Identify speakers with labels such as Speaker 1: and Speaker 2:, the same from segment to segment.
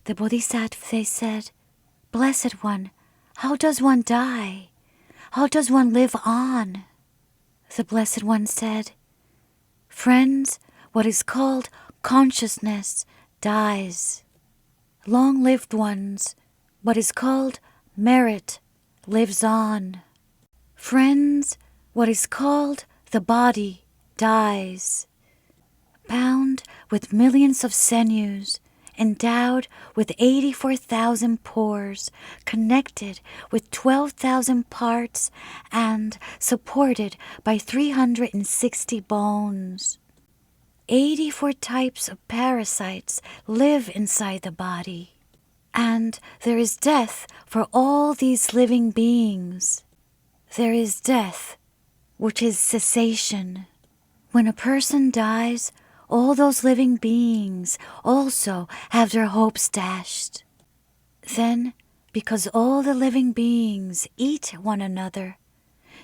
Speaker 1: The Bodhisattva said, "Blessed One, how does one die? How does one live on?" The Blessed One said, "Friends, what is called consciousness dies. Long-lived ones, what is called merit lives on. Friends, what is called the body dies. Bound with millions of sinews, endowed with 84,000 pores, connected with 12,000 parts, and supported by 360 bones. 84 types of parasites live inside the body, and there is death for all these living beings. There is death, which is cessation. When a person dies, all those living beings also have their hopes dashed. Then, because all the living beings eat one another,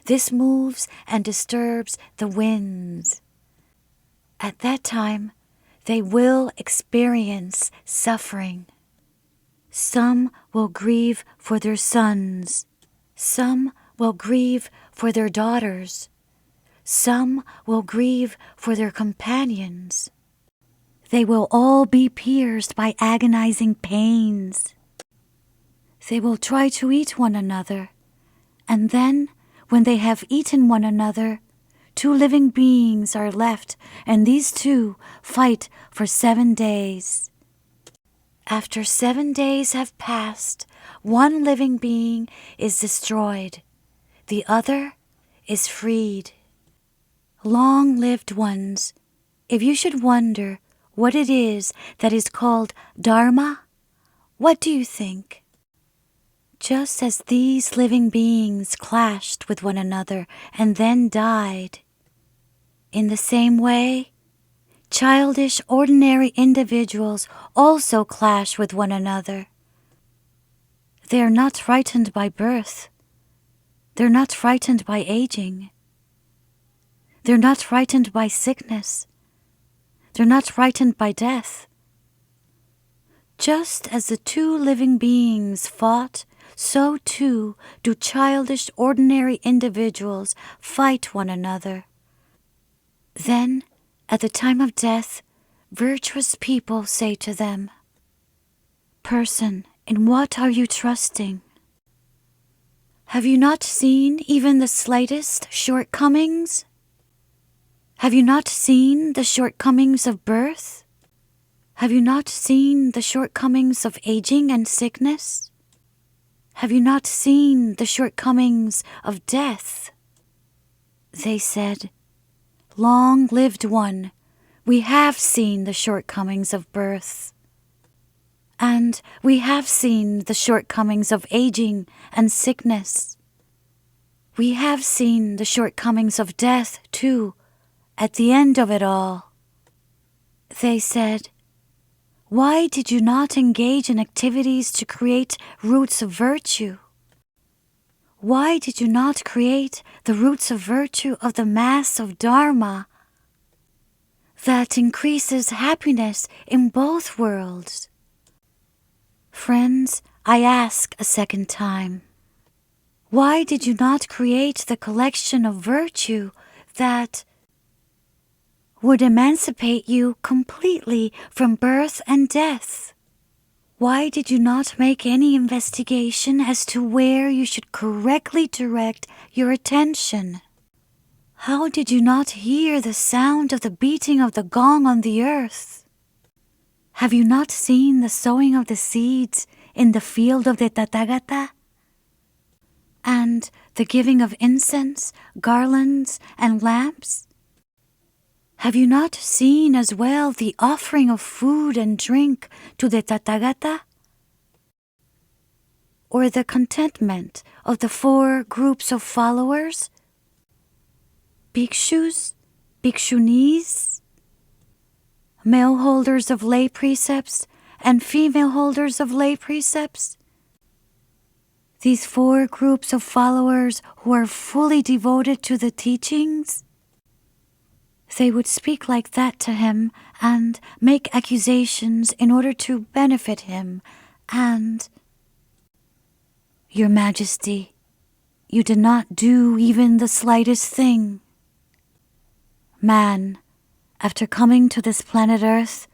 Speaker 1: this moves and disturbs the winds. At that time, they will experience suffering. Some will grieve for their sons. Some will grieve for their daughters. Some will grieve for their companions. They will all be pierced by agonizing pains. They will try to eat one another, and then, when they have eaten one another, 2 living beings are left, and these 2 fight for 7 days. After 7 days have passed, 1 living being is destroyed. The other is freed. Long-lived ones, if you should wonder what it is that is called dharma, what do you think? Just as these living beings clashed with one another and then died, in the same way, childish, ordinary individuals also clash with one another. They are not frightened by birth. They're not frightened by aging. They're not frightened by sickness. They're not frightened by death. Just as the 2 living beings fought, so too do childish, ordinary individuals fight one another. Then, at the time of death, virtuous people say to them, "Person, in what are you trusting? Have you not seen even the slightest shortcomings? Have you not seen the shortcomings of birth? Have you not seen the shortcomings of aging and sickness? Have you not seen the shortcomings of death?" They said, "Long-lived one, we have seen the shortcomings of birth, and we have seen the shortcomings of aging and sickness. We have seen the shortcomings of death, too, at the end of it all." They said, "Why did you not engage in activities to create roots of virtue? Why did you not create the roots of virtue of the mass of dharma that increases happiness in both worlds?" Friends, I ask a second time, why did you not create the collection of virtue that would emancipate you completely from birth and death? Why did you not make any investigation as to where you should correctly direct your attention? How did you not hear the sound of the beating of the gong on the earth? Have you not seen the sowing of the seeds in the field of the Tathagata? And the giving of incense, garlands, and lamps? Have you not seen as well the offering of food and drink to the Tathagata? Or the contentment of the 4 groups of followers? Bhikshus, bhikshunis, male holders of lay precepts and female holders of lay precepts? These 4 groups of followers who are fully devoted to the teachings? They would speak like that to him and make accusations in order to benefit him, and, Your Majesty, you did not do even the slightest thing. Man, after coming to this planet Earth,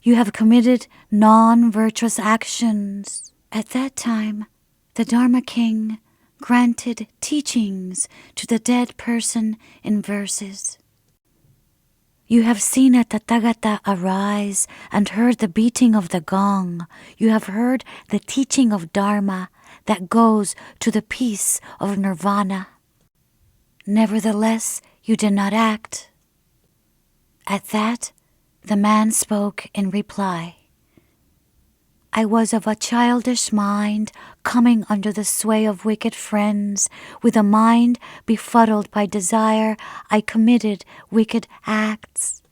Speaker 1: you have committed non-virtuous actions. At that time, the Dharma King granted teachings to the dead person in verses. You have seen a Tathagata arise and heard the beating of the gong. You have heard the teaching of Dharma that goes to the peace of nirvana. Nevertheless, you did not act. At that, the man spoke in reply. I was of a childish mind, coming under the sway of wicked friends. With a mind befuddled by desire, I committed wicked acts.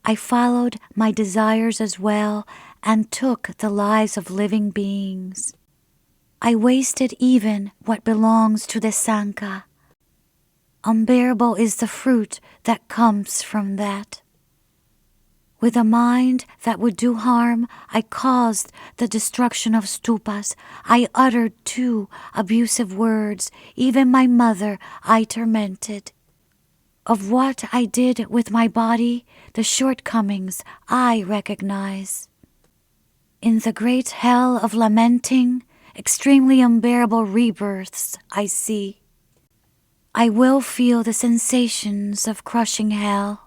Speaker 1: I followed my desires as well, and took the lives of living beings. I wasted even what belongs to the Sangha. Unbearable is the fruit that comes from that. With a mind that would do harm, I caused the destruction of stupas. I uttered 2 abusive words. Even my mother I tormented. Of what I did with my body, the shortcomings I recognize. In the great hell of lamenting, extremely unbearable rebirths I see. I will feel the sensations of crushing hell.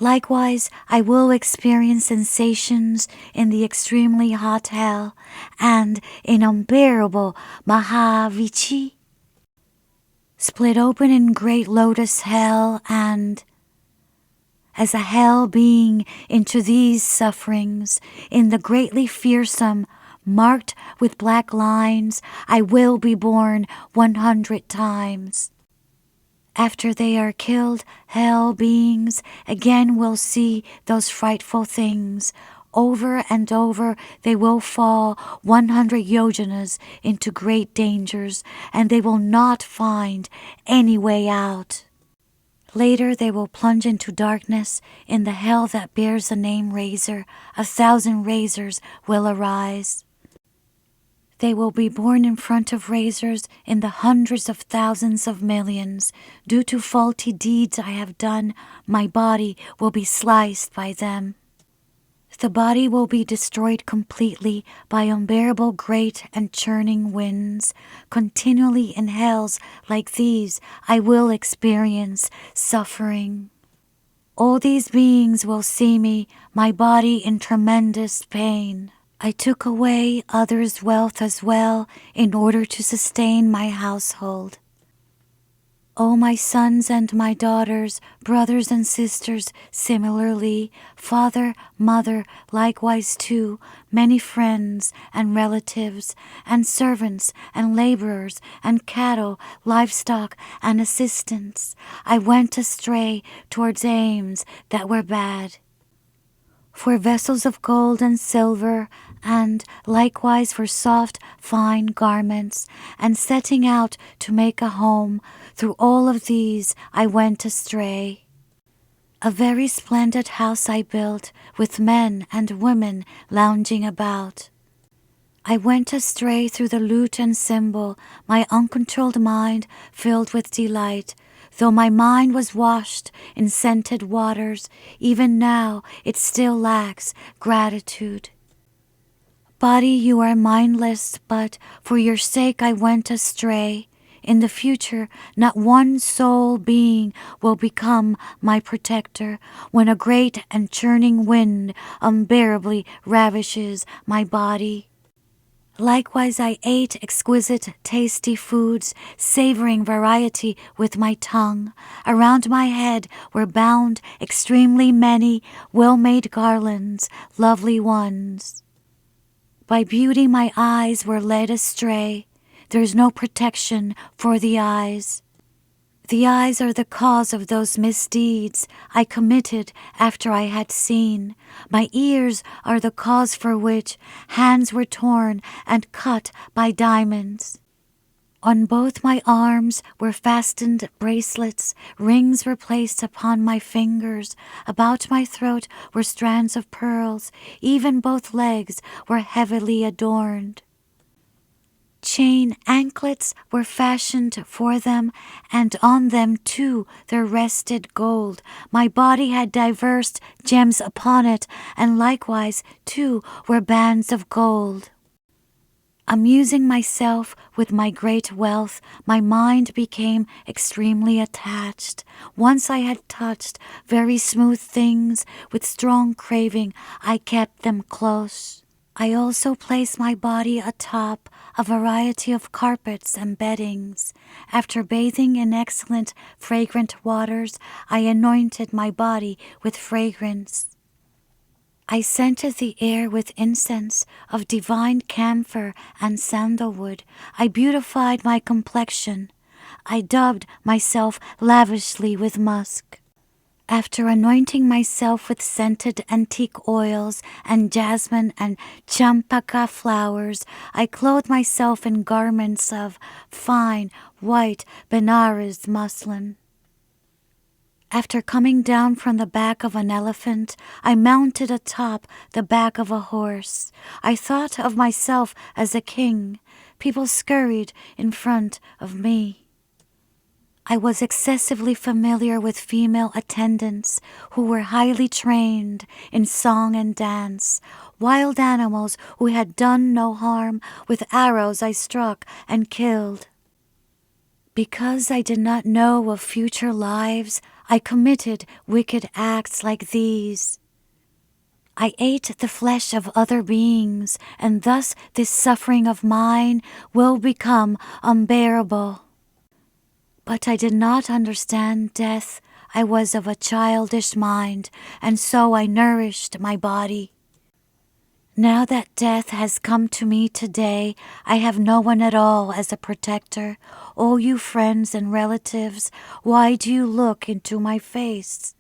Speaker 1: Likewise, I will experience sensations in the extremely hot hell and in unbearable Mahavichi. Split open in great lotus hell, and as a hell being into these sufferings, in the greatly fearsome, marked with black lines, I will be born 100 times. After they are killed, hell beings again will see those frightful things. Over and over they will fall 100 yojanas into great dangers, and they will not find any way out. Later they will plunge into darkness in the hell that bears the name Razor. 1,000 razors will arise. They will be born in front of razors in the hundreds of thousands of millions. Due to faulty deeds I have done, my body will be sliced by them. The body will be destroyed completely by unbearable great and churning winds. Continually in hells like these I will experience suffering. All these beings will see me, my body in tremendous pain. I took away others' wealth as well in order to sustain my household. O my sons and my daughters, brothers and sisters, similarly, father, mother, likewise too, many friends and relatives, and servants and laborers, and cattle, livestock, and assistants, I went astray towards aims that were bad. For vessels of gold and silver, and likewise for soft, fine garments, and setting out to make a home, through all of these I went astray. A very splendid house I built, with men and women lounging about. I went astray through the lute and cymbal, my uncontrolled mind filled with delight. Though my mind was washed in scented waters, even now it still lacks gratitude. Body, you are mindless, but for your sake I went astray. In the future, not one soul being will become my protector when a great and churning wind unbearably ravishes my body. Likewise I ate exquisite, tasty foods, savoring variety with my tongue. Around my head were bound extremely many well-made garlands, lovely ones. By beauty my eyes were led astray. There is no protection for the eyes. The eyes are the cause of those misdeeds I committed after I had seen. My ears are the cause for which hands were torn and cut by diamonds. On both my arms were fastened bracelets, rings were placed upon my fingers, about my throat were strands of pearls, even both legs were heavily adorned. Chain anklets were fashioned for them, and on them too there rested gold. My body had diverse gems upon it, and likewise too were bands of gold. Amusing myself with my great wealth, my mind became extremely attached. Once I had touched very smooth things, with strong craving I kept them close. I also placed my body atop a variety of carpets and beddings. After bathing in excellent fragrant waters, I anointed my body with fragrance. I scented the air with incense of divine camphor and sandalwood. I beautified my complexion. I daubed myself lavishly with musk. After anointing myself with scented antique oils and jasmine and champaka flowers, I clothed myself in garments of fine white Benares muslin. After coming down from the back of an elephant, I mounted atop the back of a horse. I thought of myself as a king. People scurried in front of me. I was excessively familiar with female attendants who were highly trained in song and dance. Wild animals who had done no harm, with arrows I struck and killed. Because I did not know of future lives, I committed wicked acts like these. I ate the flesh of other beings, and thus this suffering of mine will become unbearable. But I did not understand death. I was of a childish mind, and so I nourished my body. Now that death has come to me today, I have no one at all as a protector. O you friends and relatives, why do you look into my face?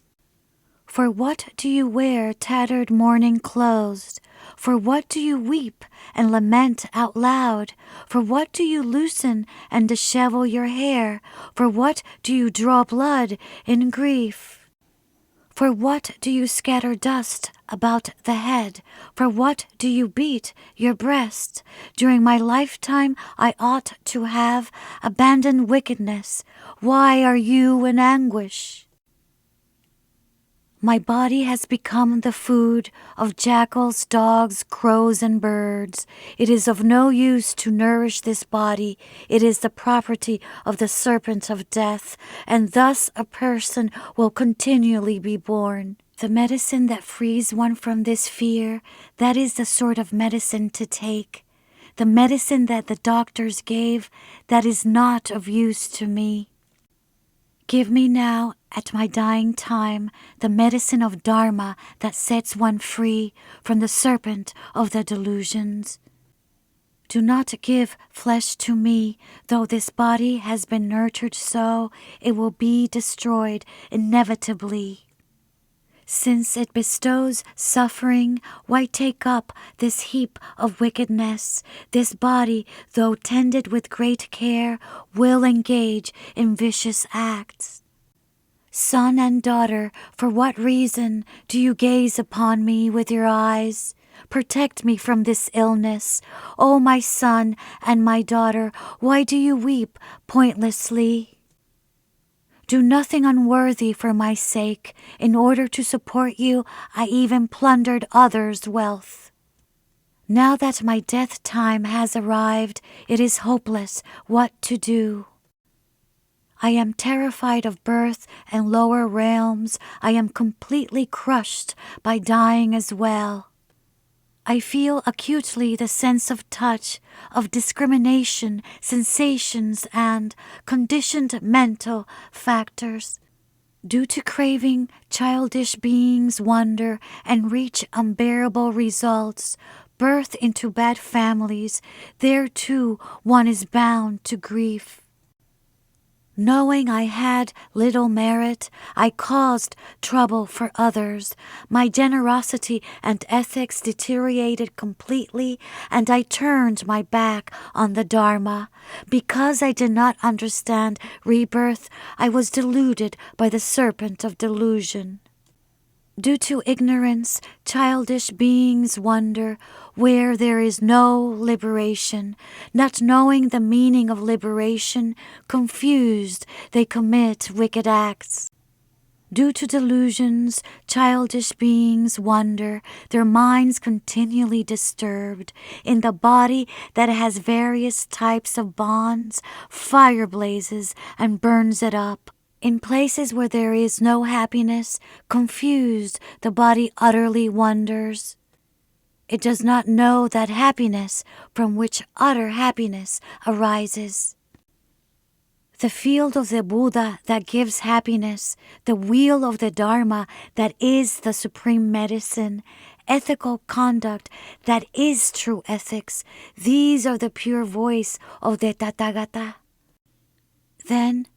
Speaker 1: For what do you wear tattered mourning clothes? For what do you weep and lament out loud? For what do you loosen and dishevel your hair? For what do you draw blood in grief? For what do you scatter dust about the head? For what do you beat your breast? During my lifetime I ought to have abandoned wickedness. Why are you in anguish? My body has become the food of jackals, dogs, crows, and birds. It is of no use to nourish this body. It is the property of the serpent of death, and thus a person will continually be born. The medicine that frees one from this fear, that is the sort of medicine to take. The medicine that the doctors gave, that is not of use to me. Give me now, at my dying time, the medicine of dharma that sets one free from the serpent of the delusions. Do not give flesh to me, though this body has been nurtured so, it will be destroyed inevitably. Since it bestows suffering, why take up this heap of wickedness? This body, though tended with great care, will engage in vicious acts. Son and daughter, for what reason do you gaze upon me with your eyes? Protect me from this illness. O my son and my daughter, why do you weep pointlessly? Do nothing unworthy for my sake. In order to support you, I even plundered others' wealth. Now that my death time has arrived, it is hopeless what to do. I am terrified of birth and lower realms. I am completely crushed by dying as well. I feel acutely the sense of touch, of discrimination, sensations, and conditioned mental factors. Due to craving, childish beings wander and reach unbearable results. Birth into bad families, there too one is bound to grief. Knowing I had little merit, I caused trouble for others. My generosity and ethics deteriorated completely, and I turned my back on the Dharma. Because I did not understand rebirth, I was deluded by the serpent of delusion. Due to ignorance, childish beings wander where there is no liberation. Not knowing the meaning of liberation, confused, they commit wicked acts. Due to delusions, childish beings wander, their minds continually disturbed. In the body that has various types of bonds, fire blazes and burns it up. In places where there is no happiness, confused, the body utterly wanders. It does not know that happiness from which utter happiness arises. The field of the Buddha that gives happiness, the wheel of the Dharma that is the supreme medicine, ethical conduct that is true ethics, these are the pure voice of the Tathagata. Then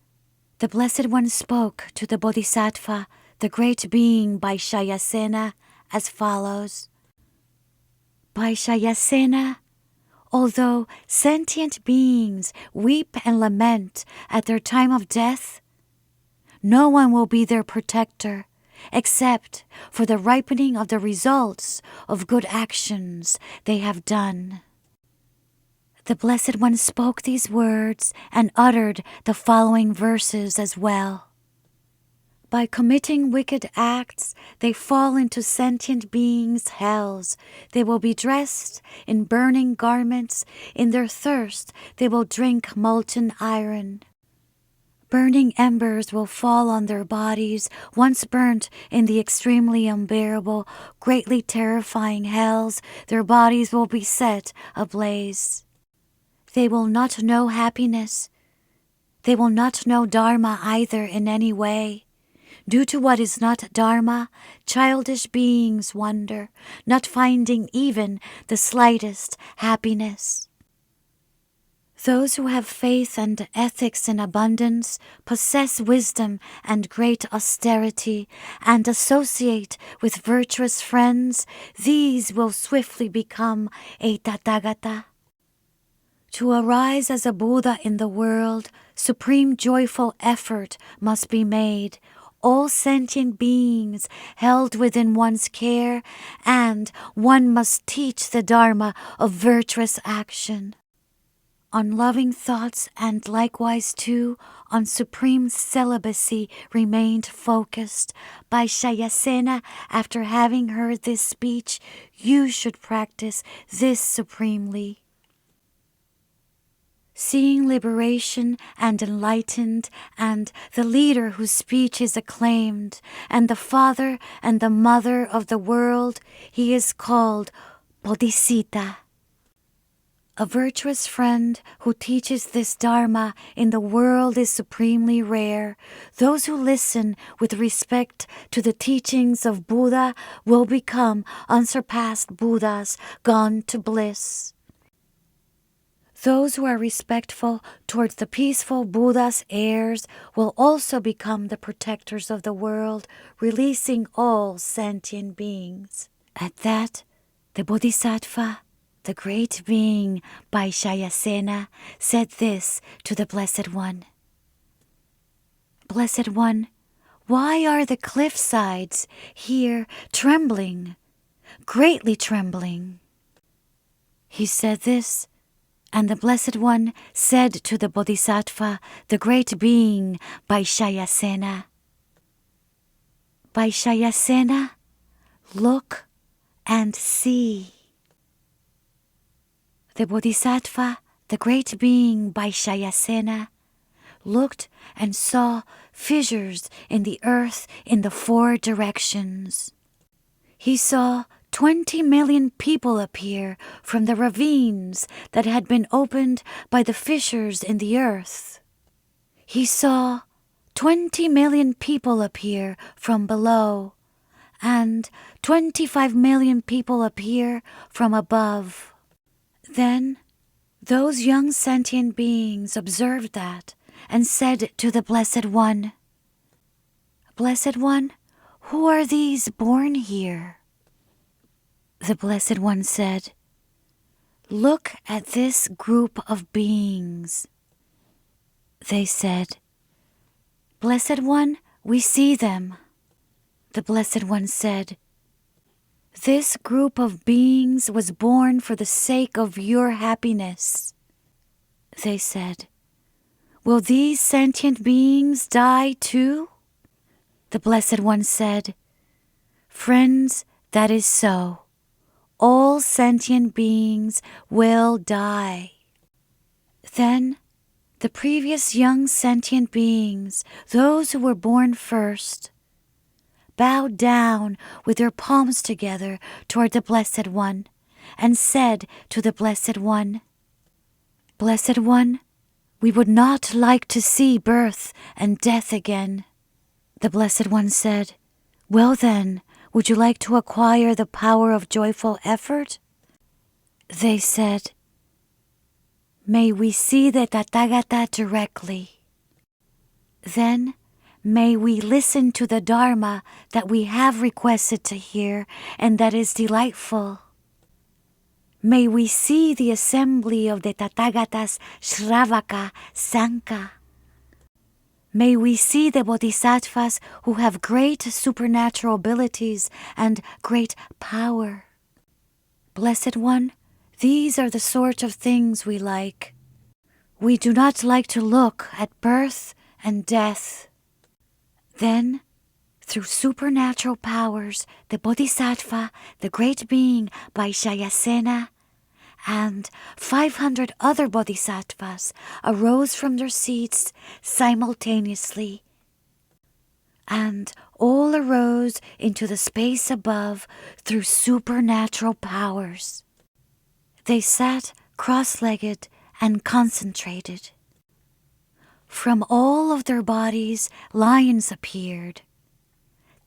Speaker 1: the Blessed One spoke to the Bodhisattva, the great being Vaishayasena, as follows. Vaishayasena, although sentient beings weep and lament at their time of death, no one will be their protector except for the ripening of the results of good actions they have done. The Blessed One spoke these words and uttered the following verses as well. By committing wicked acts, they fall into sentient beings' hells. They will be dressed in burning garments. In their thirst, they will drink molten iron. Burning embers will fall on their bodies, once burnt in the extremely unbearable, greatly terrifying hells. Their bodies will be set ablaze. They will not know happiness. They will not know Dharma either in any way. Due to what is not Dharma, childish beings wander, not finding even the slightest happiness. Those who have faith and ethics in abundance, possess wisdom and great austerity, and associate with virtuous friends, these will swiftly become a Tathagata. To arise as a Buddha in the world, supreme joyful effort must be made. All sentient beings held within one's care, and one must teach the Dharma of virtuous action. On loving thoughts and likewise too on supreme celibacy remained focused. Vaishayasena, after having heard this speech, you should practice this supremely. Seeing liberation and enlightened, and the leader whose speech is acclaimed, and the father and the mother of the world, he is called Bodhisattva. A virtuous friend who teaches this Dharma in the world is supremely rare. Those who listen with respect to the teachings of Buddha will become unsurpassed Buddhas gone to bliss. Those who are respectful towards the peaceful Buddha's heirs will also become the protectors of the world, releasing all sentient beings. At that, the Bodhisattva, the great being Vaishayasena, said this to the Blessed One. Blessed One, why are the cliff sides here trembling, greatly trembling? He said this, and the Blessed One said to the Bodhisattva, the great being Vaishayasena, Vaishayasena, look and see. The Bodhisattva, the great being Vaishayasena, looked and saw fissures in the earth in the 4 directions. He saw 20 million people appear from the ravines that had been opened by the fissures in the earth. He saw 20 million people appear from below, and 25 million people appear from above. Then those young sentient beings observed that and said to the Blessed One, Blessed One, who are these born here? The Blessed One said, Look at this group of beings. They said, Blessed One, we see them. The Blessed One said, This group of beings was born for the sake of your happiness. They said, Will these sentient beings die too? The Blessed One said, Friends, that is so. All sentient beings will die. Then the previous young sentient beings, those who were born first, bowed down with their palms together toward the Blessed One and said to the Blessed One, Blessed One, we would not like to see birth and death again. The Blessed One said, Well then, would you like to acquire the power of joyful effort? They said, May we see the Tathagata directly. Then may we listen to the dharma that we have requested to hear and that is delightful. May we see the assembly of the Tathagatas Shravaka Sangha. May we see the bodhisattvas who have great supernatural abilities and great power. Blessed One, these are the sort of things we like. We do not like to look at birth and death. Then, through supernatural powers, the bodhisattva, the great being Vaishayasena, and 500 other bodhisattvas arose from their seats simultaneously, and all arose into the space above through supernatural powers. They sat cross-legged and concentrated. From all of their bodies, lions appeared,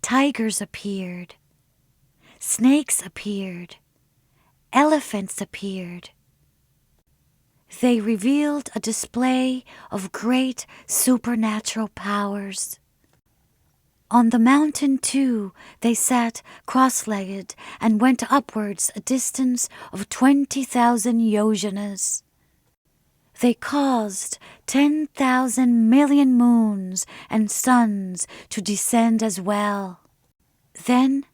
Speaker 1: tigers appeared, snakes appeared, elephants appeared. They revealed a display of great supernatural powers. On the mountain, too, they sat cross-legged and went upwards a distance of 20,000 yojanas. They caused 10,000 million moons and suns to descend as well. Then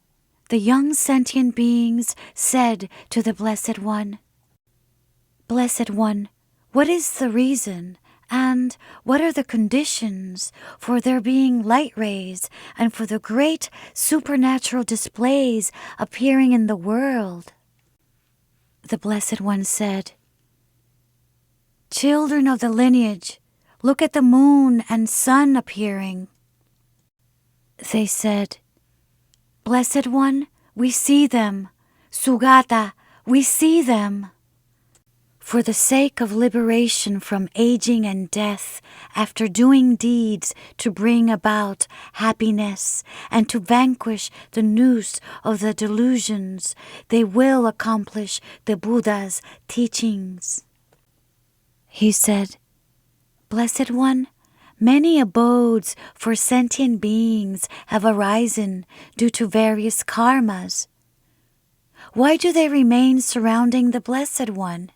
Speaker 1: the young sentient beings said to the Blessed One, Blessed One, what is the reason and what are the conditions for there being light rays and for the great supernatural displays appearing in the world? The Blessed One said, Children of the lineage, look at the moon and sun appearing. They said, Blessed One, we see them. Sugata, we see them. For the sake of liberation from aging and death, after doing deeds to bring about happiness and to vanquish the noose of the delusions, they will accomplish the Buddha's teachings. He said, Blessed One, many abodes for sentient beings have arisen due to various karmas. Why do they remain surrounding the Blessed One?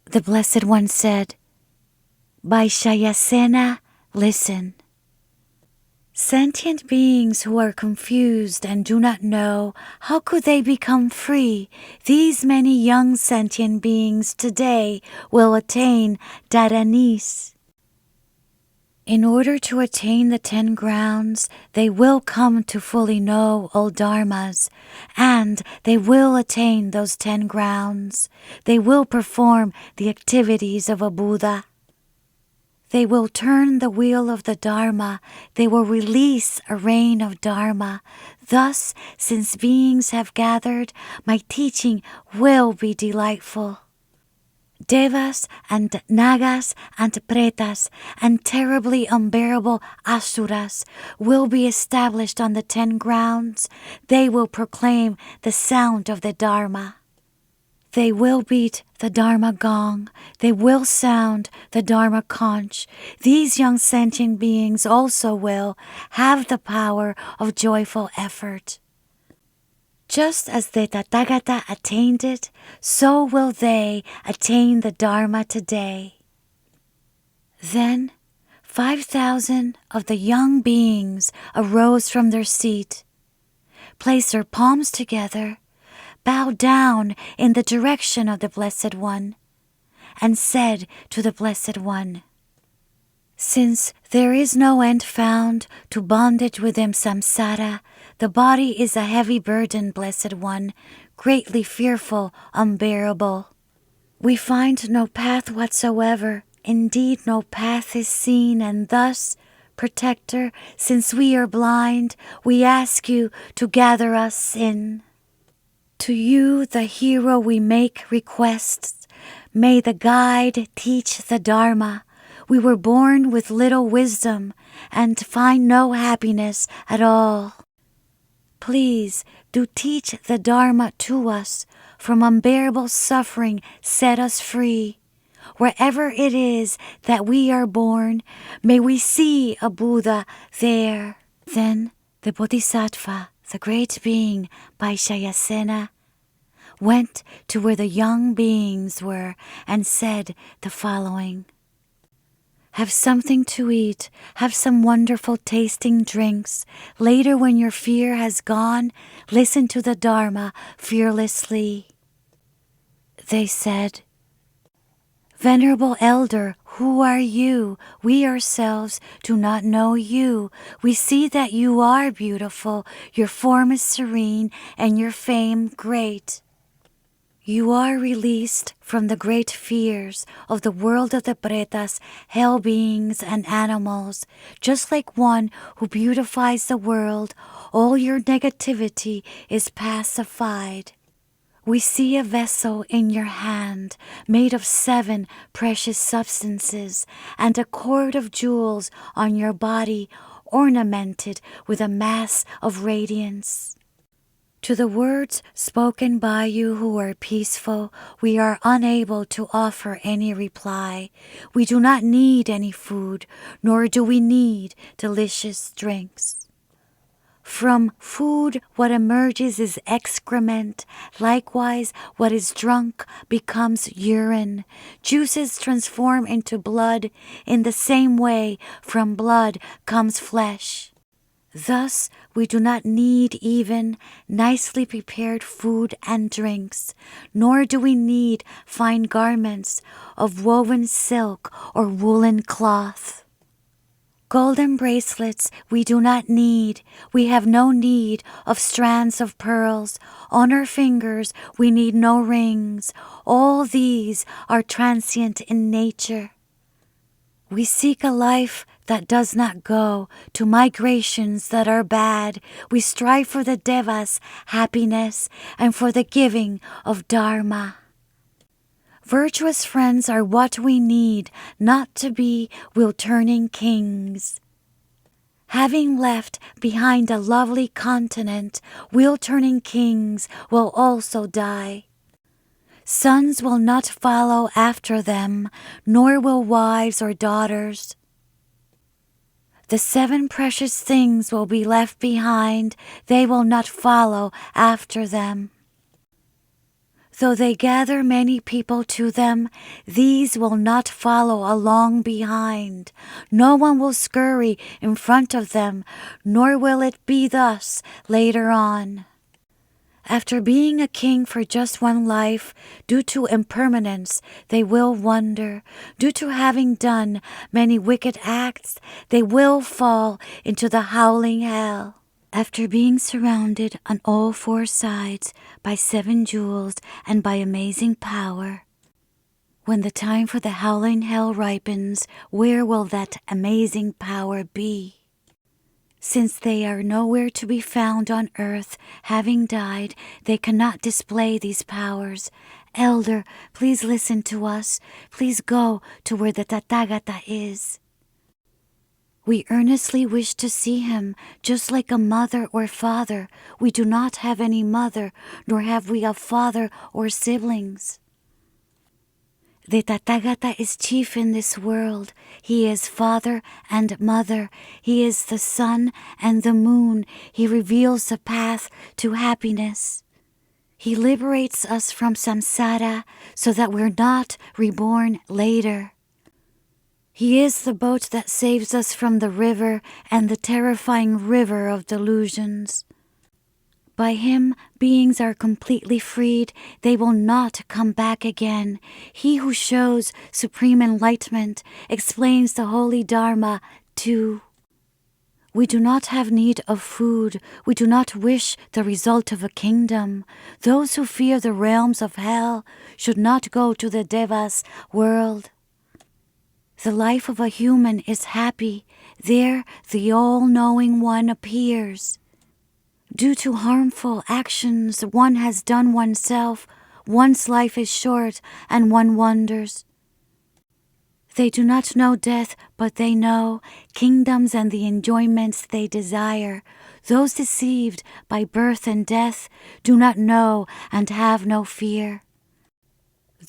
Speaker 1: The Blessed One said, Vaishayasena, listen. Sentient beings who are confused and do not know, how could they become free? These many young sentient beings today will attain Dharanis. In order to attain the 10 grounds, they will come to fully know all dharmas, and they will attain those 10 grounds. They will perform the activities of a Buddha. They will turn the wheel of the Dharma. They will release a rain of Dharma. Thus, since beings have gathered, my teaching will be delightful. Devas and Nagas and Pretas and terribly unbearable Asuras will be established on the 10 grounds. They will proclaim the sound of the Dharma. They will beat the Dharma gong. They will sound the Dharma conch. These young sentient beings also will have the power of joyful effort. Just as the Tathagata attained it, so will they attain the Dharma today. Then 5,000 of the young beings arose from their seat, placed their palms together, bowed down in the direction of the Blessed One, and said to the Blessed One, "Since there is no end found to bondage within samsara, the body is a heavy burden, Blessed One, greatly fearful, unbearable. We find no path whatsoever. Indeed, no path is seen, and thus, Protector, since we are blind, we ask you to gather us in. To you, the hero, we make requests. May the guide teach the Dharma. We were born with little wisdom and find no happiness at all. Please do teach the Dharma to us. From unbearable suffering, set us free. Wherever it is that we are born, may we see a Buddha there." Then the Bodhisattva, the great being Vaishayasena, went to where the young beings were and said the following: "Have something to eat, have some wonderful tasting drinks. Later, when your fear has gone, listen to the Dharma fearlessly." They said, "Venerable Elder, who are you? We ourselves do not know you. We see that you are beautiful, your form is serene, and your fame great. You are released from the great fears of the world of the pretas, hell beings, and animals. Just like one who beautifies the world, all your negativity is pacified. We see a vessel in your hand made of 7 precious substances and a cord of jewels on your body ornamented with a mass of radiance. To the words spoken by you who are peaceful, we are unable to offer any reply. We do not need any food, nor do we need delicious drinks. From food, what emerges is excrement. Likewise, what is drunk becomes urine. Juices transform into blood. In the same way, from blood comes flesh. Thus, we do not need even nicely prepared food and drinks, nor do we need fine garments of woven silk or woolen cloth. Golden bracelets we do not need. We have no need of strands of pearls. On our fingers we need no rings. All these are transient in nature. We seek a life that does not go to migrations that are bad. We strive for the Deva's happiness and for the giving of Dharma. Virtuous friends are what we need, not to be will-turning kings. Having left behind a lovely continent, will-turning kings will also die. Sons will not follow after them, nor will wives or daughters. The 7 precious things will be left behind, they will not follow after them. Though they gather many people to them, these will not follow along behind. No one will scurry in front of them, nor will it be thus later on. After being a king for just one life, due to impermanence, they will wander. Due to having done many wicked acts, they will fall into the howling hell. After being surrounded on all 4 sides by 7 jewels and by amazing power, when the time for the howling hell ripens, where will that amazing power be? Since they are nowhere to be found on earth, having died, they cannot display these powers. Elder, please listen to us. Please go to where the Tathagata is. We earnestly wish to see him, just like a mother or father. We do not have any mother, nor have we a father or siblings. The Tathagata is chief in this world. He is father and mother. He is the sun and the moon. He reveals the path to happiness. He liberates us from samsara so that we're not reborn later. He is the boat that saves us from the river and the terrifying river of delusions. By him, beings are completely freed. They will not come back again. He who shows supreme enlightenment explains the holy dharma too. We do not have need of food. We do not wish the result of a kingdom. Those who fear the realms of hell should not go to the Devas world. The life of a human is happy. There the all-knowing one appears. Due to harmful actions one has done oneself, one's life is short and one wonders. They do not know death, but they know kingdoms and the enjoyments they desire. Those deceived by birth and death do not know and have no fear.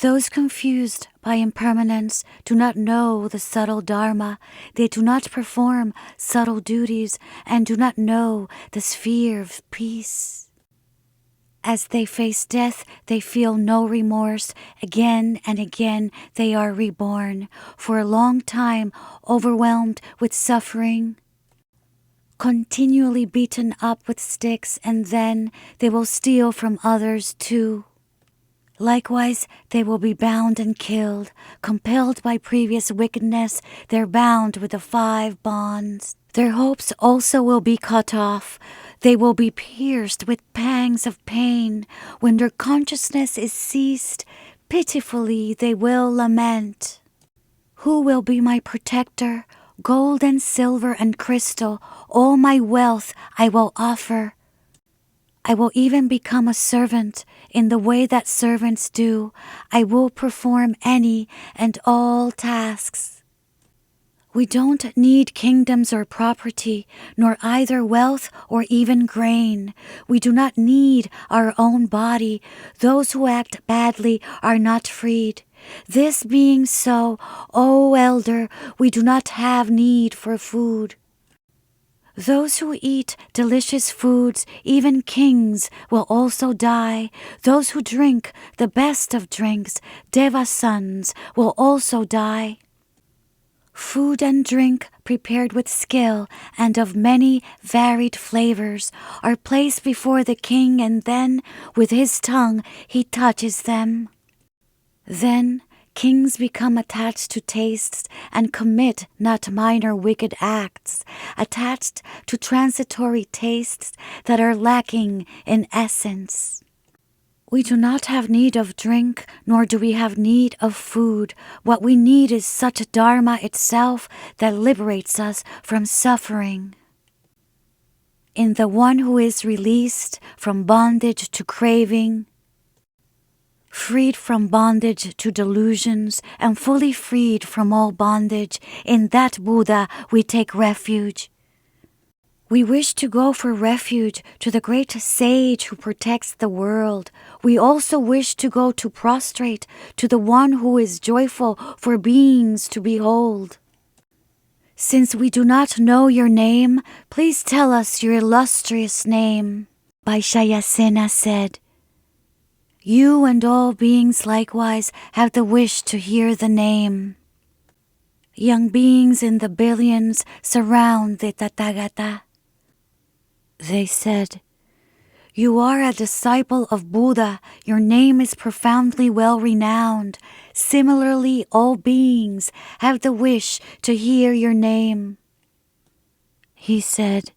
Speaker 1: Those confused by impermanence do not know the subtle dharma. They do not perform subtle duties and do not know the sphere of peace. As they face death, they feel no remorse. Again and again they are reborn, for a long time overwhelmed with suffering, continually beaten up with sticks, and then they will steal from others too. Likewise, they will be bound and killed. Compelled by previous wickedness, they're bound with the 5 bonds. Their hopes also will be cut off. They will be pierced with pangs of pain. When their consciousness is ceased, pitifully they will lament. Who will be my protector? Gold and silver and crystal, all my wealth I will offer. I will even become a servant in the way that servants do. I will perform any and all tasks. We don't need kingdoms or property, nor either wealth or even grain. We do not need our own body. Those who act badly are not freed. This being so, O elder, we do not have need for food. Those who eat delicious foods, even kings, will also die. Those who drink the best of drinks, Deva sons, will also die. Food and drink prepared with skill and of many varied flavors are placed before the king, and then with his tongue he touches them. Then kings become attached to tastes and commit not minor wicked acts, attached to transitory tastes that are lacking in essence. We do not have need of drink, nor do we have need of food. What we need is such dharma itself that liberates us from suffering. In the one who is released from bondage to craving, freed from bondage to delusions, and fully freed from all bondage, in that Buddha we take refuge. We wish to go for refuge to the great sage who protects the world. We also wish to go to prostrate to the one who is joyful for beings to behold. Since we do not know your name, please tell us your illustrious name. Vaishayasena said, You and all beings likewise have the wish to hear the name. Young beings in the billions surround the Tathagata. They said, You are a disciple of Buddha. Your name is profoundly well renowned. Similarly, all beings have the wish to hear your name. He said,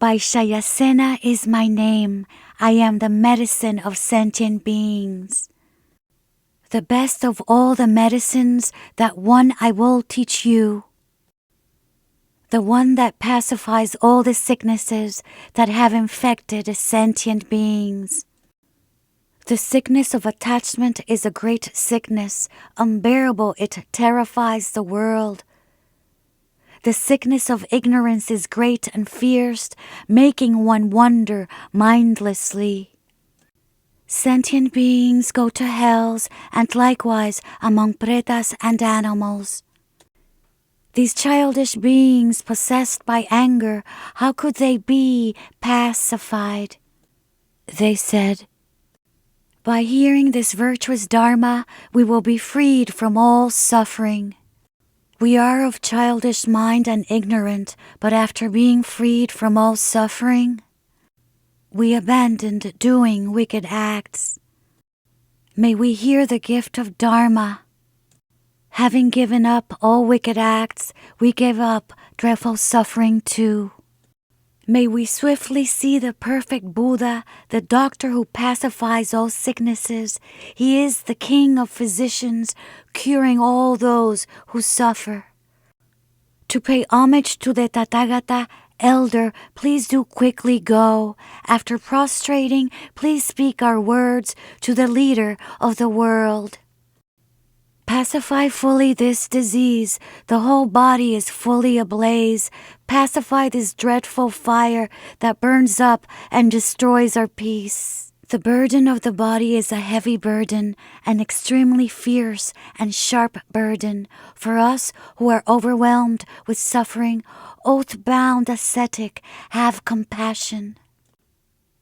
Speaker 1: Vaishayasena is my name. I am the medicine of sentient beings. The best of all the medicines, that one I will teach you. The one that pacifies all the sicknesses that have infected sentient beings. The sickness of attachment is a great sickness, unbearable, it terrifies the world. The sickness of ignorance is great and fierce, making one wonder mindlessly. Sentient beings go to hells, and likewise among pretas and animals. These childish beings possessed by anger, how could they be pacified? They said, by hearing this virtuous dharma, we will be freed from all suffering. We are of childish mind and ignorant, but after being freed from all suffering, we abandoned doing wicked acts. May we hear the gift of dharma. Having given up all wicked acts, we give up dreadful suffering too. May we swiftly see the perfect Buddha, the doctor who pacifies all sicknesses. He is the king of physicians, curing all those who suffer. To pay homage to the Tathagata, elder, please do quickly go. After prostrating, please speak our words to the leader of the world. Pacify fully this disease, the whole body is fully ablaze. Pacify this dreadful fire that burns up and destroys our peace. The burden of the body is a heavy burden, an extremely fierce and sharp burden. For us who are overwhelmed with suffering, oath-bound ascetic, have compassion.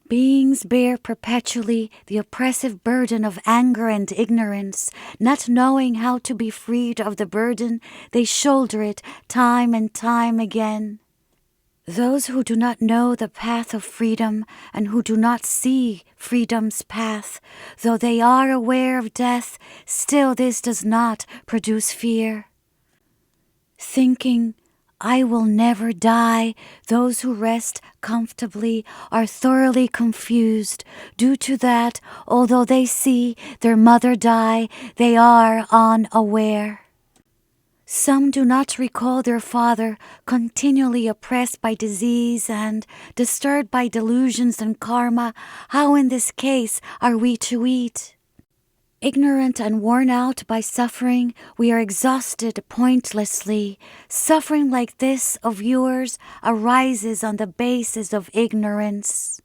Speaker 1: Beings bear perpetually the oppressive burden of anger and ignorance. Not knowing how to be freed of the burden, they shoulder it time and time again. Those who do not know the path of freedom and who do not see freedom's path, though they are aware of death, still this does not produce fear. Thinking, I will never die, those who rest comfortably are thoroughly confused. Due to that, although they see their mother die, they are unaware. Some do not recall their father, continually oppressed by disease and disturbed by delusions and karma. How in this case are we to eat? Ignorant and worn out by suffering, we are exhausted pointlessly. Suffering like this of yours arises on the basis of ignorance.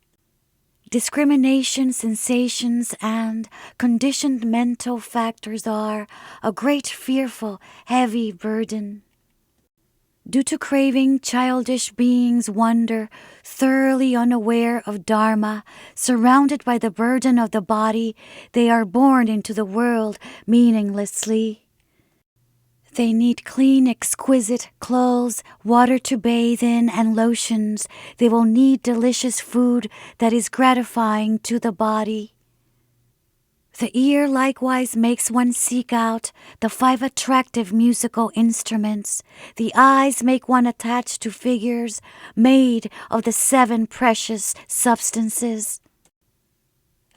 Speaker 1: Discrimination, sensations, and conditioned mental factors are a great, fearful, heavy burden. Due to craving, childish beings wander, thoroughly unaware of dharma. Surrounded by the burden of the body, they are born into the world meaninglessly. They need clean, exquisite clothes, water to bathe in, and lotions. They will need delicious food that is gratifying to the body. The ear likewise makes one seek out the 5 attractive musical instruments. The eyes make one attached to figures made of the 7 precious substances.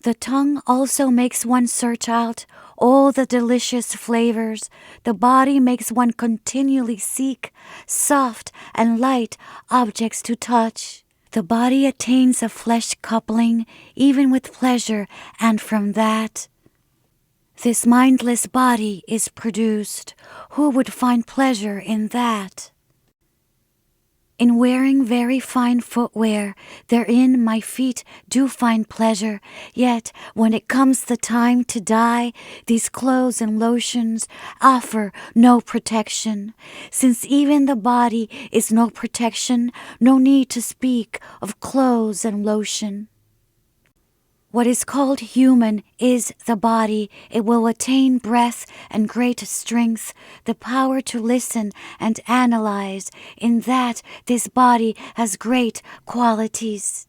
Speaker 1: The tongue also makes one search out all the delicious flavors. The body makes one continually seek soft and light objects to touch. The body attains a flesh coupling even with pleasure, and from that, this mindless body is produced. Who would find pleasure in that? In wearing very fine footwear, therein my feet do find pleasure. Yet when it comes the time to die, these clothes and lotions offer no protection. Since even the body is no protection, no need to speak of clothes and lotion. What is called human is the body. It will attain breath and great strength, the power to listen and analyze. In that, this body has great qualities.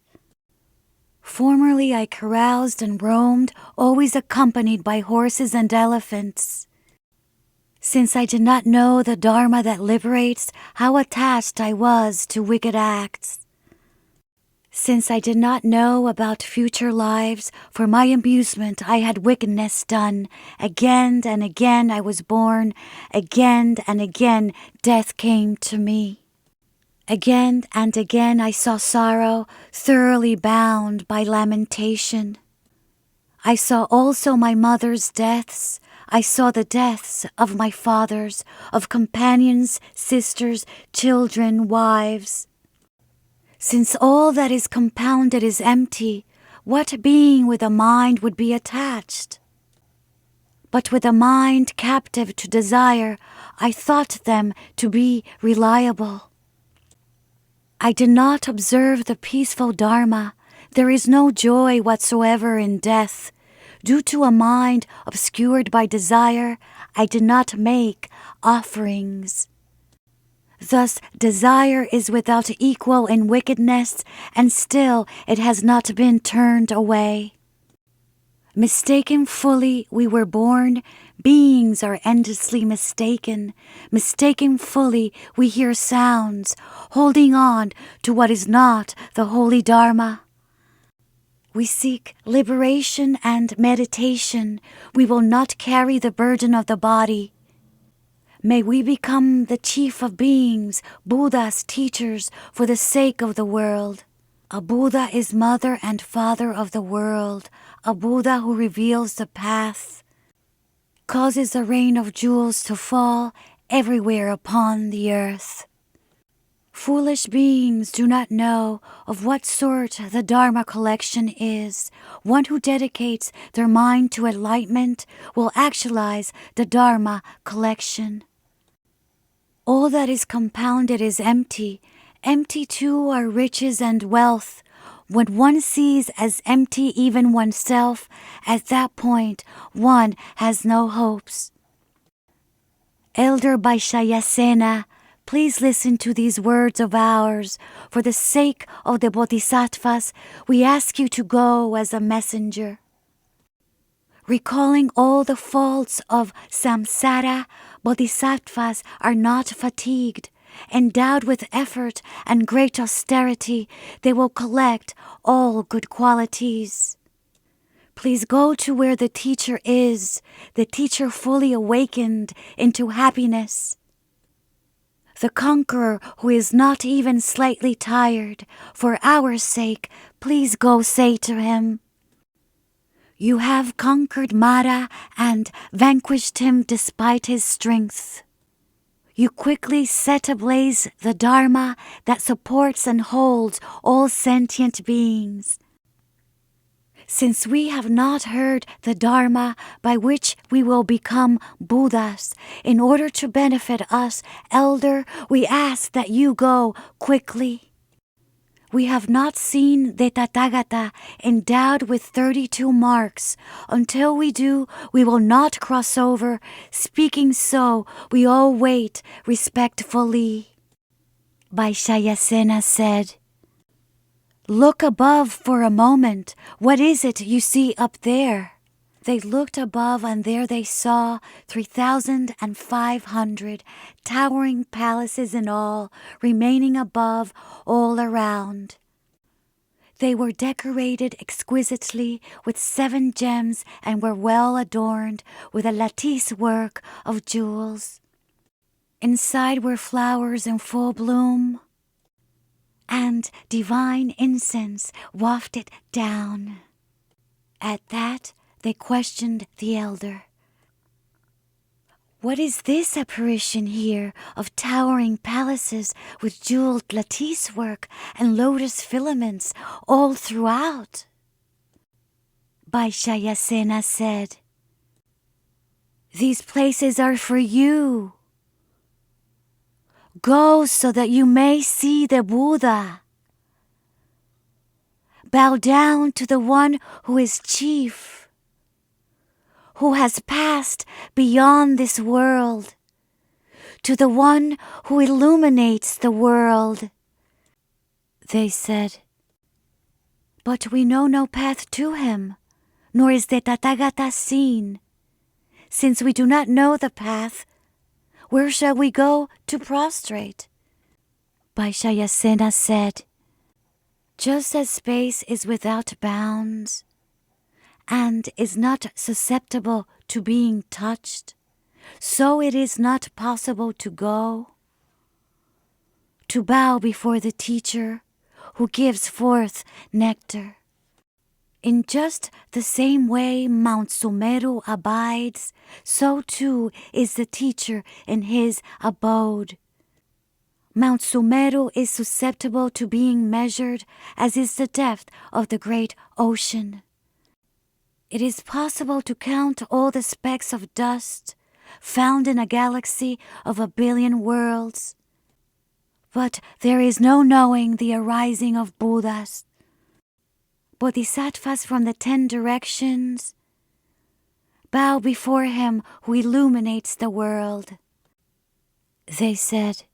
Speaker 1: Formerly I caroused and roamed, always accompanied by horses and elephants. Since I did not know the dharma that liberates, how attached I was to wicked acts. Since I did not know about future lives, for my amusement I had wickedness done. Again and again I was born. Again and again death came to me. Again and again I saw sorrow, thoroughly bound by lamentation. I saw also my mother's deaths. I saw the deaths of my fathers, of companions, sisters, children, wives. Since all that is compounded is empty, what being with a mind would be attached? But with a mind captive to desire, I thought them to be reliable. I did not observe the peaceful dharma. There is no joy whatsoever in death. Due to a mind obscured by desire, I did not make offerings. Thus desire is without equal in wickedness, and still it has not been turned away. Mistaken fully we were born, beings are endlessly mistaken. Mistaken fully we hear sounds, holding on to what is not the holy dharma. We seek liberation and meditation. We will not carry the burden of the body. May we become the chief of beings, Buddhas, teachers, for the sake of the world. A Buddha is mother and father of the world. A Buddha who reveals the path, causes a rain of jewels to fall everywhere upon the earth. Foolish beings do not know of what sort the Dharma collection is. One who dedicates their mind to enlightenment will actualize the Dharma collection. All that is compounded is empty. Empty too are riches and wealth. When one sees as empty even oneself, at that point one has no hopes. Elder Vaishayasena, please listen to these words of ours. For the sake of the Bodhisattvas, we ask you to go as a messenger. Recalling all the faults of samsara, Bodhisattvas are not fatigued. Endowed with effort and great austerity, they will collect all good qualities. Please go to where the teacher is, the teacher fully awakened into happiness. The conqueror who is not even slightly tired, for our sake, please go say to him, "You have conquered Mara and vanquished him despite his strength. You quickly set ablaze the Dharma that supports and holds all sentient beings. Since we have not heard the Dharma by which we will become Buddhas, in order to benefit us, Elder, we ask that you go quickly. We have not seen the Tathagata endowed with 32 marks. Until we do, we will not cross over. Speaking so, we all wait respectfully." Vaishayasena said, "Look above for a moment. What is it you see up there?" They looked above, and there they saw 3,500 towering palaces in all, remaining above all around. They were decorated exquisitely with 7 gems and were well adorned with a lattice work of jewels. Inside were flowers in full bloom, and divine incense wafted down. At that, they questioned the elder. "What is this apparition here of towering palaces with jeweled lattice work and lotus filaments all throughout?" Vaishayasena said, "These places are for you. Go so that you may see the Buddha. Bow down to the one who is chief, who has passed beyond this world, to the one who illuminates the world." They said, "But we know no path to him, nor is the Tathagata seen. Since we do not know the path, where shall we go to prostrate?" Vaishayasena said, "Just as space is without bounds, and is not susceptible to being touched, so it is not possible to go, to bow before the teacher who gives forth nectar. In just the same way Mount Sumeru abides, so too is the teacher in his abode. Mount Sumeru is susceptible to being measured, as is the depth of the great ocean. It is possible to count all the specks of dust found in a galaxy of 1 billion worlds, but there is no knowing the arising of Buddhas. Bodhisattvas from the 10 directions bow before him who illuminates the world. They said,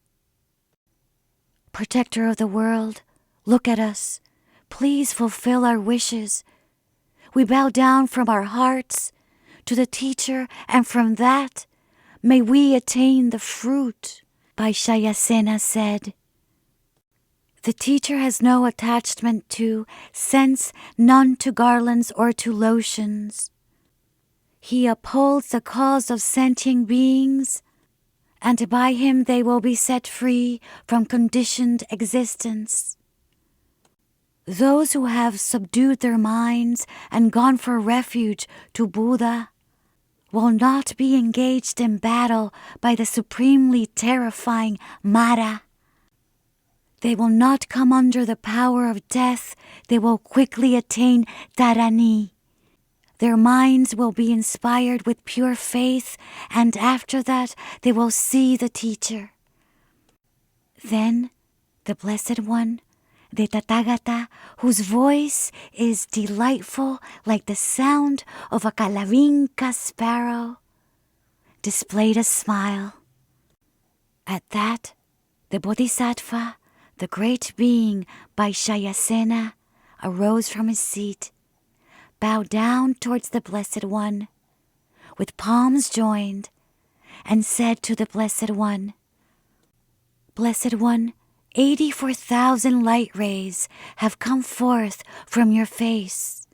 Speaker 1: "Protector of the world, look at us. Please fulfill our wishes. We bow down from our hearts to the teacher, and from that may we attain the fruit." Vaishayasena said, "The teacher has no attachment to scents, none to garlands or to lotions. He upholds the cause of sentient beings, and by him they will be set free from conditioned existence. Those who have subdued their minds and gone for refuge to Buddha will not be engaged in battle by the supremely terrifying Mara. They will not come under the power of death. They will quickly attain Dharani. Their minds will be inspired with pure faith, and after that they will see the teacher." Then the Blessed One, the Tathagata, whose voice is delightful like the sound of a kalavinka sparrow, displayed a smile. At that, the Bodhisattva, the great being Vaishayasena, arose from his seat, bowed down towards the Blessed One, with palms joined, and said to the Blessed One, "Blessed One, 84,000 light rays have come forth from your face,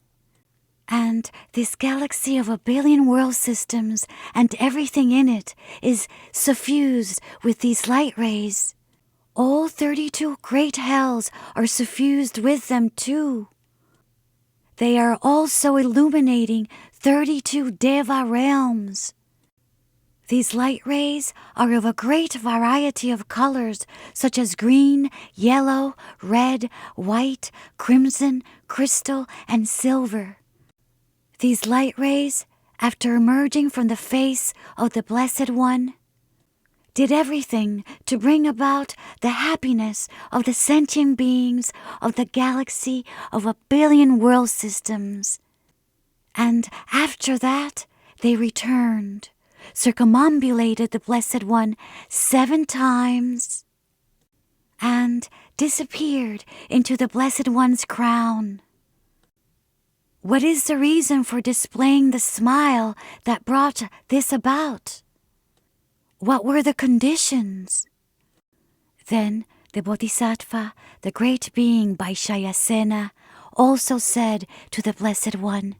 Speaker 1: and this galaxy of 1 billion world systems and everything in it is suffused with these light rays. All 32 great hells are suffused with them too. They are also illuminating 32 Deva realms. These light rays are of a great variety of colors, such as green, yellow, red, white, crimson, crystal, and silver. These light rays, after emerging from the face of the Blessed One, did everything to bring about the happiness of the sentient beings of the galaxy of 1 billion world systems. And after that, they returned, circumambulated the Blessed One 7 times, and disappeared into the Blessed One's crown. What is the reason for displaying the smile that brought this about? What were the conditions?" Then the Bodhisattva, the great being Vaishayasena, also said to the Blessed One,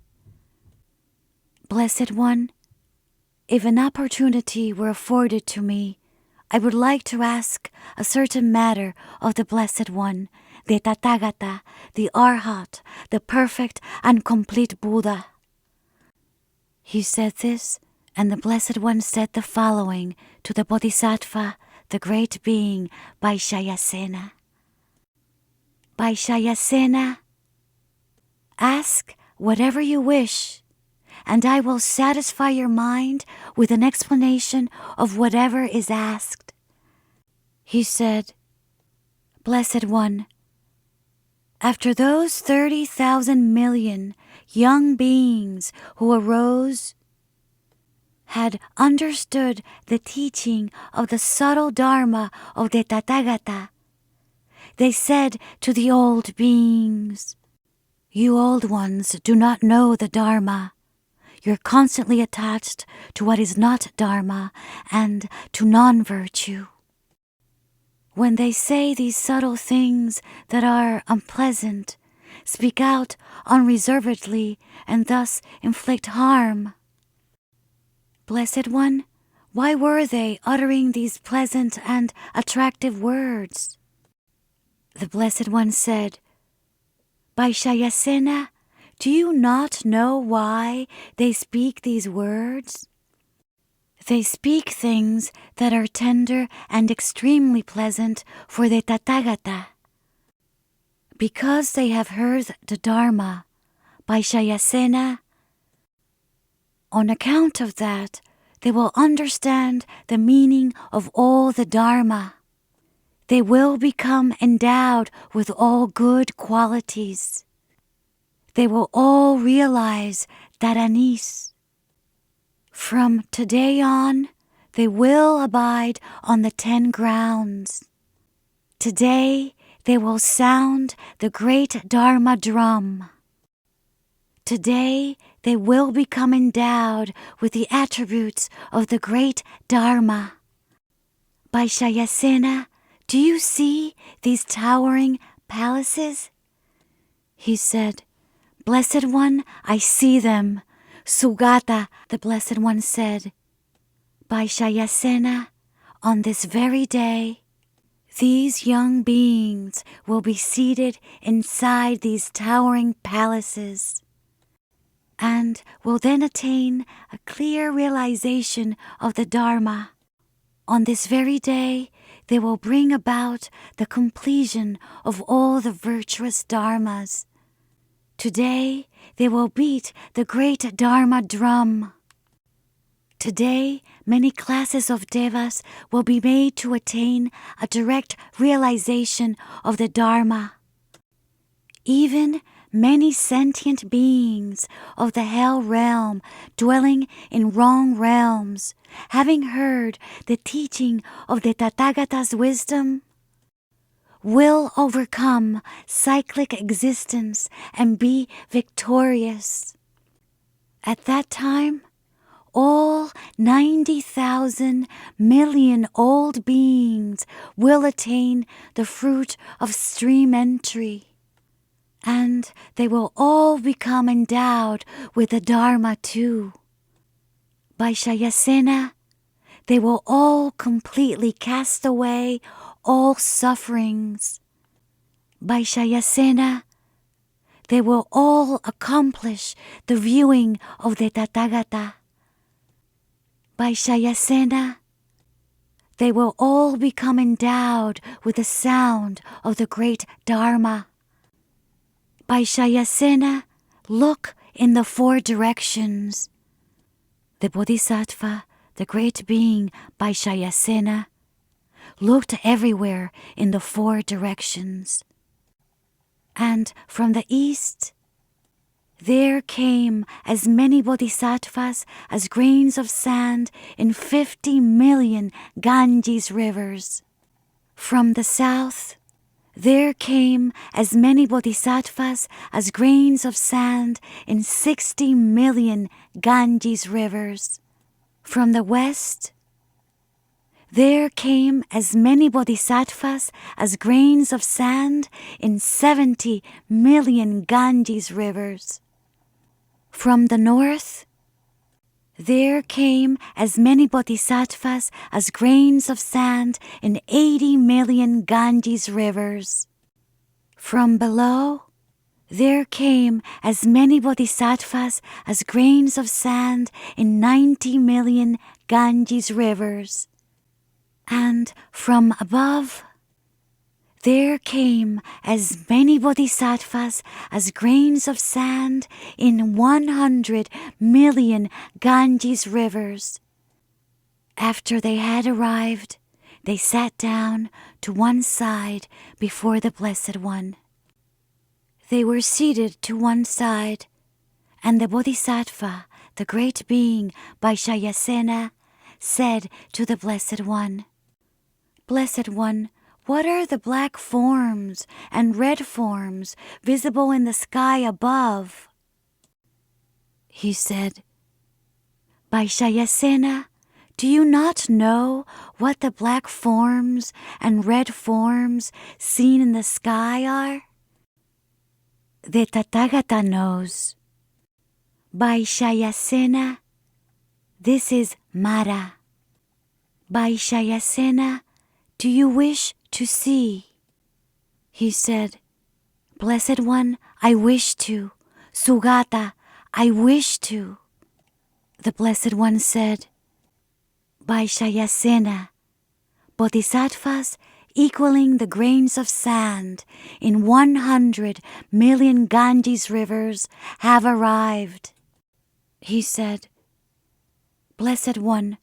Speaker 1: "Blessed One, if an opportunity were afforded to me, I would like to ask a certain matter of the Blessed One, the Tathagata, the Arhat, the perfect and complete Buddha." He said this, and the Blessed One said the following to the Bodhisattva, the great being Vaishayasena. "Vaishayasena, ask whatever you wish, and I will satisfy your mind with an explanation of whatever is asked." He said, "Blessed One, after those 30,000 million young beings who arose had understood the teaching of the subtle dharma of the Tathagata, they said to the old beings, 'You old ones do not know the dharma. You're constantly attached to what is not dharma and to non-virtue. When they say these subtle things that are unpleasant, speak out unreservedly and thus inflict harm. Blessed One, why were they uttering these pleasant and attractive words?" The Blessed One said, "Vaishayasena, do you not know why they speak these words? They speak things that are tender and extremely pleasant for the Tathagata. Because they have heard the Dharma by Shayasena, on account of that, they will understand the meaning of all the Dharma. They will become endowed with all good qualities. They will all realize that anis. From today on, they will abide on the 10 grounds. Today, they will sound the great Dharma drum. Today, they will become endowed with the attributes of the great Dharma. By Shayasena, do you see these towering palaces? He said, Blessed One, I see them. Sugata, the Blessed One said, by Shayasena, on this very day, these young beings will be seated inside these towering palaces and will then attain a clear realization of the Dharma. On this very day, they will bring about the completion of all the virtuous dharmas. Today, they will beat the great Dharma drum. Today, many classes of devas will be made to attain a direct realization of the Dharma. Even many sentient beings of the hell realm dwelling in wrong realms, having heard the teaching of the Tathagata's wisdom, will overcome cyclic existence and be victorious. At that time, all 90,000 million old beings will attain the fruit of stream entry, and they will all become endowed with the Dharma too. By Shayasena, they will all completely cast away all sufferings. By Shayasena, they will all accomplish the viewing of the Tathagata. By Shayasena, they will all become endowed with the sound of the great Dharma. By Shayasena, look in the 4 directions. The Bodhisattva, the great being by Shayasena, looked everywhere in the 4 directions. And from the east, there came as many bodhisattvas as grains of sand in 50 million Ganges rivers. From the south, there came as many bodhisattvas as grains of sand in 60 million Ganges rivers. From the west, there came as many bodhisattvas as grains of sand in 70 million Ganges rivers. From the north, there came as many bodhisattvas as grains of sand in 80 million Ganges rivers. From below, there came as many bodhisattvas as grains of sand in 90 million Ganges rivers. And from above, there came as many bodhisattvas as grains of sand in 100 million Ganges rivers. After they had arrived, they sat down to one side before the Blessed One. They were seated to one side, and the Bodhisattva, the great being by Shayasena, said to the Blessed One, Blessed One, what are the black forms and red forms visible in the sky above? He said, By Shayasena, do you not know what the black forms and red forms seen in the sky are? The Tathagata knows. By Shayasena, this is Mara. By Shayasena, do you wish to see? He said, Blessed One, I wish to. Sugata, I wish to. The Blessed One said, by Shayasena, bodhisattvas equaling the grains of sand in 100 million Ganges rivers have arrived. He said, Blessed One,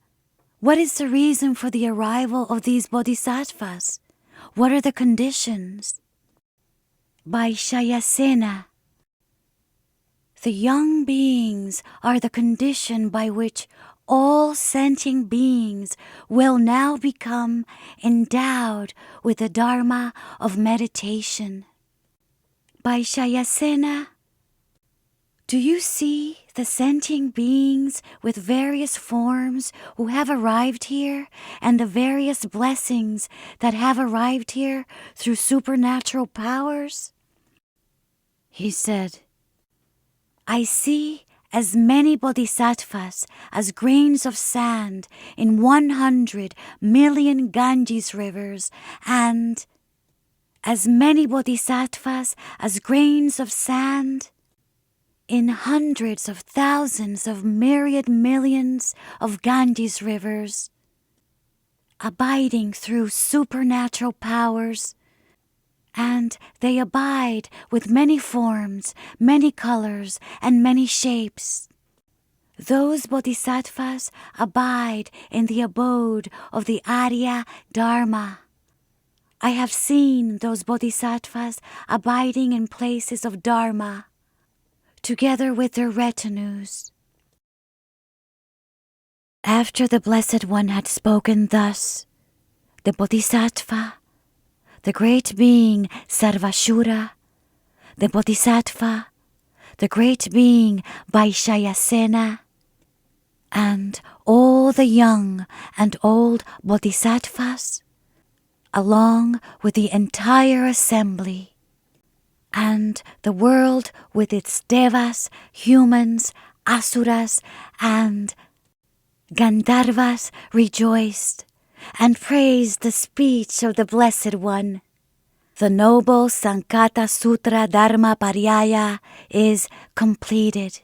Speaker 1: what is the reason for the arrival of these bodhisattvas? What are the conditions? By Shayasena, the young beings are the condition by which all sentient beings will now become endowed with the dharma of meditation. By Shayasena, do you see the sentient beings with various forms who have arrived here and the various blessings that have arrived here through supernatural powers? He said, I see as many bodhisattvas as grains of sand in 100 million Ganges rivers, and as many bodhisattvas as grains of sand in hundreds of thousands of myriad millions of Ganges rivers, abiding through supernatural powers. And they abide with many forms, many colors, and many shapes. Those bodhisattvas abide in the abode of the Arya Dharma. I have seen those bodhisattvas abiding in places of Dharma, together with their retinues. After the Blessed One had spoken thus, the bodhisattva, the great being Sarvashura, the Bodhisattva, the great being Vaishayasena, and all the young and old Bodhisattvas, along with the entire assembly, and the world with its devas, humans, asuras, and Gandharvas rejoiced and praised the speech of the Blessed One. The noble Sanghata Sutra Dharma Paryaya is completed.